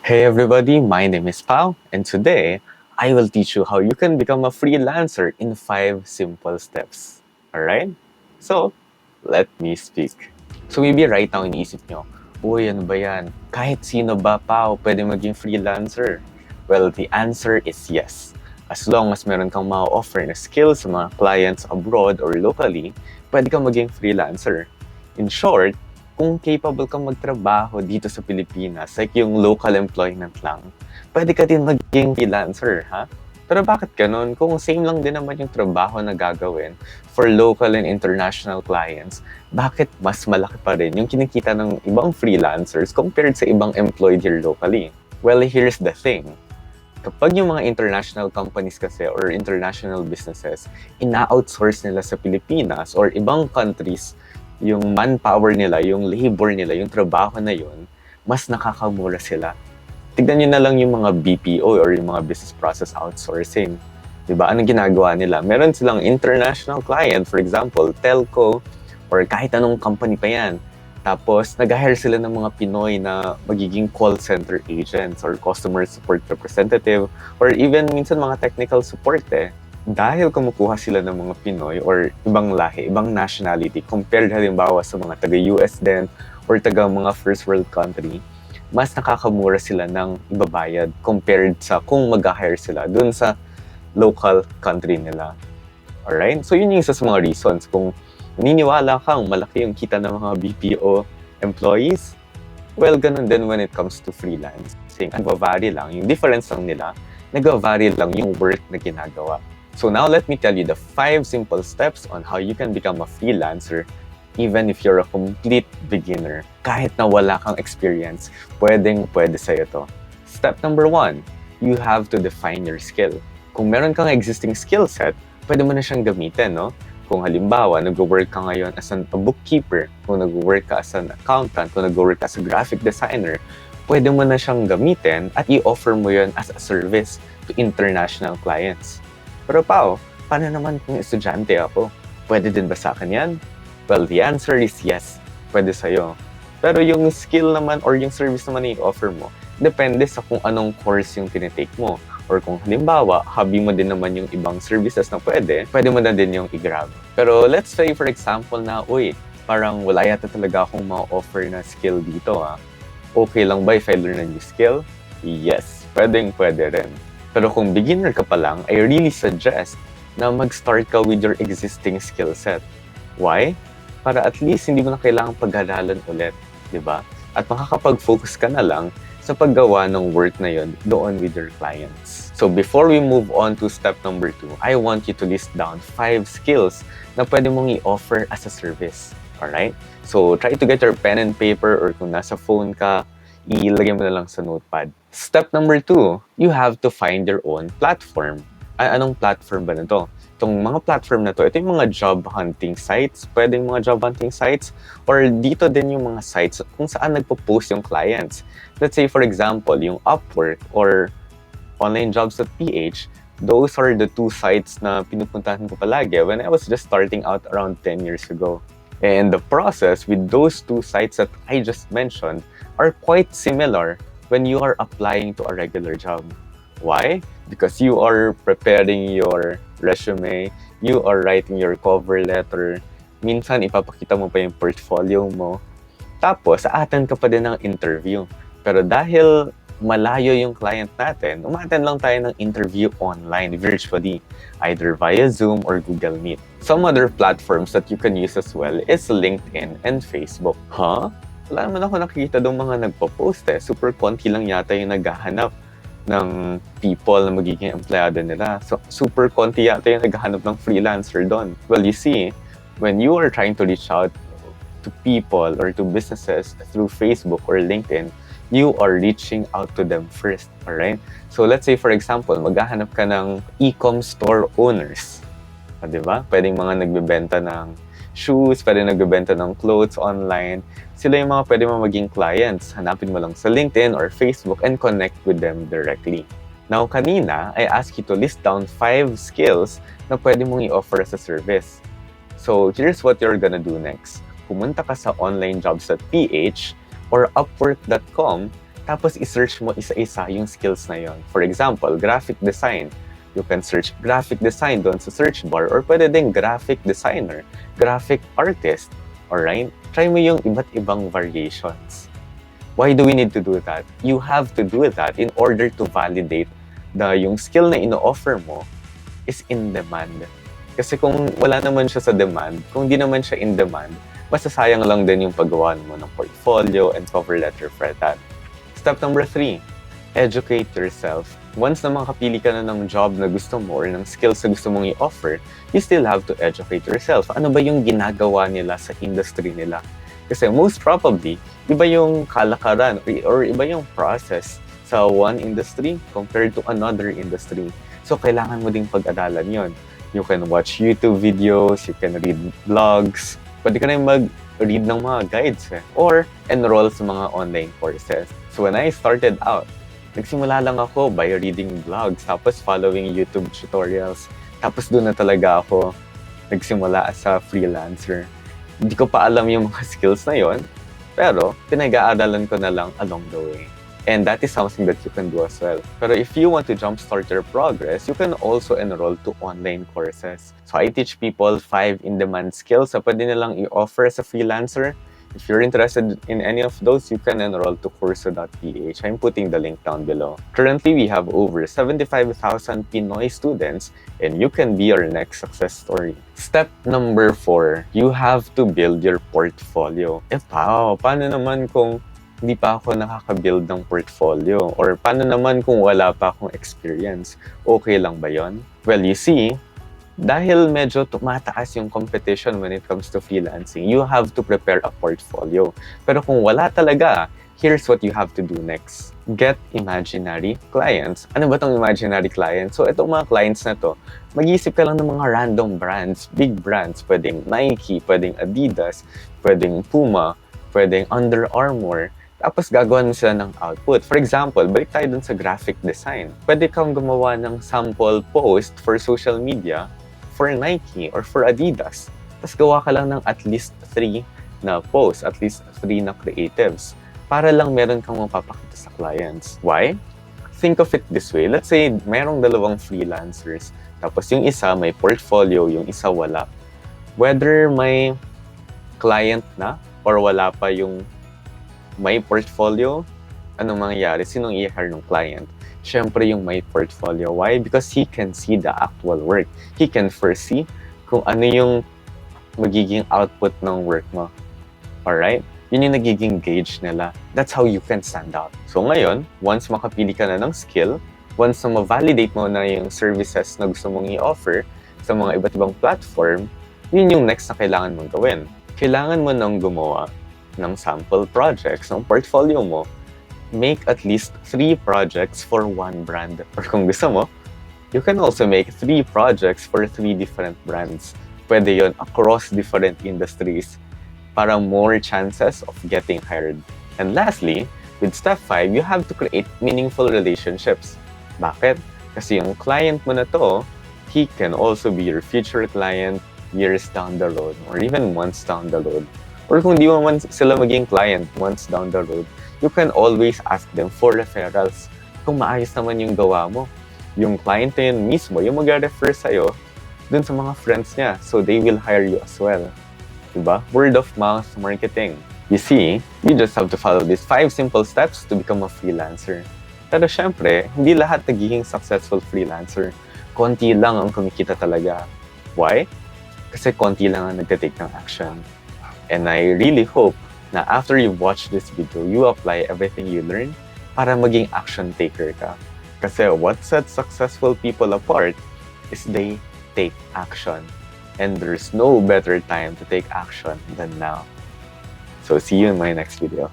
Hey everybody, my name is Pao, and today I will teach you how you can become a freelancer in 5 simple steps. Alright? So, let me speak. So maybe right now iniisip nyo, uy, ano ba yan? Kahit sino ba, Pao, pwede maging freelancer? Well, the answer is yes. As long as meron kang ma-offer na skills sa mga clients abroad or locally, pwede kang maging freelancer. In short, kung capable kang magtrabaho dito sa Pilipinas, like yung local employment lang, pwede ka din maging freelancer, ha? Pero bakit ganun? Kung same lang din naman yung trabaho na gagawin for local and international clients, bakit mas malaki pa rin yung kinikita ng ibang freelancers compared sa ibang employed here locally? Well, here's the thing. Kapag yung mga international companies kasi or international businesses, ina-outsource nila sa Pilipinas or ibang countries yung manpower nila, yung labor nila, yung trabaho na yun, mas nakakamura sila. Tignan nyo na lang yung mga BPO or yung mga business process outsourcing. Diba? Anong ginagawa nila? Meron silang international client, for example, telco, or kahit anong company pa yan. Tapos, nag-hire sila ng mga Pinoy na magiging call center agents or customer support representative or even minsan mga technical support Dahil kumukuha sila ng mga Pinoy or ibang lahi, ibang nationality compared halimbawa sa mga taga-US din or taga mga first world country, mas nakakamura sila ng ibabayad compared sa kung mag-hire sila dun sa local country nila. Alright? So yun yung isa sa mga reasons kung naniniwala kang malaki yung kita ng mga BPO employees, well, ganun din when it comes to freelancing. Nag-vary lang. Yung difference lang nila, nag-vary lang yung work na ginagawa. So now let me tell you the 5 simple steps on how you can become a freelancer even if you're a complete beginner. Kahit na wala kang experience, pwede sa'yo to. Step number 1, you have to define your skill. Kung meron kang existing skill set, pwede mo na siyang gamitin, no? Kung halimbawa, nag-work ka ngayon as a bookkeeper, kung nag-work ka as an accountant, kung nag-work ka as a graphic designer, pwede mo na siyang gamitin at i-offer mo yun as a service to international clients. Pero Pao, paano naman kung estudyante ako? Pwede din ba sa akin yan? Well, the answer is yes. Pwede sa'yo. Pero yung skill naman or yung service naman na i-offer mo, depende sa kung anong course yung tinitake mo. Or kung halimbawa, hobby mo din naman yung ibang services na pwede mo na din yung i-grab. Pero let's say for example na, uy, parang wala yata talaga akong ma-offer na skill dito Okay lang ba if I learn a new skill? Yes, pwede rin. Pero kung beginner ka pa lang, I really suggest na mag-start ka with your existing skill set. Why? Para at least hindi mo na kailangang pag-aralan ulit, di ba? At makakapag-focus ka na lang sa paggawa ng work na yon doon with your clients. So before we move on to step number 2, I want you to list down 5 skills na pwede mong i-offer as a service. Alright? So try to get your pen and paper or kung nasa phone ka, ilagay mo na lang sa notepad. Step number 2, you have to find your own platform. Anong platform ba na to? Itong mga platform na to, ito yung mga job hunting sites, pwedeng mga job hunting sites, or dito din yung mga sites kung saan nagpo-post yung clients. Let's say for example, yung Upwork or onlinejobs.ph, those are the 2 sites na pinupuntahan ko palagi when I was just starting out around 10 years ago. And the process with those 2 sites that I just mentioned are quite similar when you are applying to a regular job. Why? Because you are preparing your resume, you are writing your cover letter, minsan ipapakita mo pa yung portfolio mo, tapos a-attend ka pa din ng interview. Pero dahil malayo yung client natin, umattend lang tayo ng interview online, virtually, either via Zoom or Google Meet. Some other platforms that you can use as well is LinkedIn and Facebook. Wala naman ako nakikita doon mga nagpo-post Super konti lang yata yung naghahanap ng people na magiging empleyado nila. So, super konti yata yung naghahanap ng freelancer doon. Well, you see, when you are trying to reach out to people or to businesses through Facebook or LinkedIn, you are reaching out to them first, alright? So, let's say for example, maghahanap ka ng e-com store owners. Diba? Pwedeng mga nagbebenta ng shoes, pwede nagbebenta ng clothes online. Sila yung mga pwede mo maging clients. Hanapin mo lang sa LinkedIn or Facebook and connect with them directly. Now, kanina, I asked you to list down 5 skills na pwede mong i-offer as a service. So, here's what you're gonna do next. Pumunta ka sa onlinejobs.ph or upwork.com Tapos i-search mo isa-isa yung skills na yon. For example, graphic design. You can search graphic design doon sa search bar or pwede din graphic designer, graphic artist. Alright? Try mo yung iba't ibang variations. Why do we need to do that? You have to do that in order to validate yung skill na ino-offer mo is in demand. Kasi kung wala naman siya sa demand, kung di naman siya in demand, masasayang lang din yung paggawa mo ng portfolio and cover letter for that. Step number 3, educate yourself. Once na makapili ka na ng job na gusto mo or ng skills na gusto mong i-offer, you still have to educate yourself. Ano ba yung ginagawa nila sa industry nila? Kasi most probably, iba yung kalakaran or iba yung process sa one industry compared to another industry. So, kailangan mo ding pag-aralan yon. You can watch YouTube videos, you can read blogs, pwede ka rin mag-read ng mga guides or enroll sa mga online courses. So when I started out, nagsimula lang ako by reading blogs, tapos following YouTube tutorials, tapos doon na talaga ako nagsimula sa freelancer. Hindi ko pa alam yung mga skills na yon, pero pinag-aaralan ko na lang along the way. And that is something that you can do as well. Pero if you want to jumpstart your progress, you can also enroll to online courses. So I teach people 5 in-demand skills na pwede nilang i-offer as a freelancer. If you're interested in any of those, you can enroll to Kurso.ph. I'm putting the link down below. Currently, we have over 75,000 Pinoy students, and you can be our next success story. Step number 4, you have to build your portfolio. Paano naman kung hindi pa ako nakaka-build ng portfolio? Or paano naman kung wala pa akong experience? Okay lang ba yon? Well, you see, dahil medyo tumataas yung competition when it comes to freelancing, you have to prepare a portfolio. Pero kung wala talaga, here's what you have to do next. Get imaginary clients. Ano ba tong imaginary clients? So, itong mga clients na to, mag-iisip ka lang ng mga random brands, big brands. Pwedeng Nike, pwedeng Adidas, pwedeng Puma, pwedeng Under Armour. Tapos gagawa mo sila ng output. For example, balik tayo dun sa graphic design. Pwede kang gumawa ng sample post for social media for Nike or for Adidas. Tapos gawa ka lang ng at least 3 na posts, at least 3 na creatives para lang meron kang mapapakita sa clients. Why? Think of it this way. Let's say merong 2 freelancers. Tapos yung isa may portfolio, yung isa wala. Whether may client na or wala pa yung may portfolio, anong mangyayari? Sinong i-hire ng client? Siyempre yung may portfolio. Why? Because he can see the actual work. He can foresee kung ano yung magiging output ng work mo. Alright? Yun yung nagiging gauge nila. That's how you can stand out. So ngayon, once makapili ka na ng skill, once na ma-validate mo na yung services na gusto mong i-offer sa mga iba't ibang platform, yun yung next na kailangan mong gawin. Kailangan mo nang gumawa ng sample projects ng portfolio mo. Make at least 3 projects for 1 brand. Or kung gusto mo, you can also make 3 projects for 3 different brands. Pwede yon across different industries para more chances of getting hired. And lastly, with step 5, you have to create meaningful relationships. Bakit? Kasi yung client mo na to, he can also be your future client years down the road or even months down the road. Or kung di mo man sila maging client once down the road, you can always ask them for referrals. Kung maayos naman yung gawa mo, yung client na yun mismo, yung mag-refer sa'yo dun sa mga friends niya. So they will hire you as well. Diba? Word of mouth marketing. You see, you just have to follow these 5 simple steps to become a freelancer. Pero syempre, hindi lahat nagiging successful freelancer. Konti lang ang kumikita talaga. Why? Kasi konti lang ang nagtitake ng action. And I really hope na after you watch this video, you apply everything you learn para maging action taker ka. Kasi what sets successful people apart is they take action. And there's no better time to take action than now. So see you in my next video.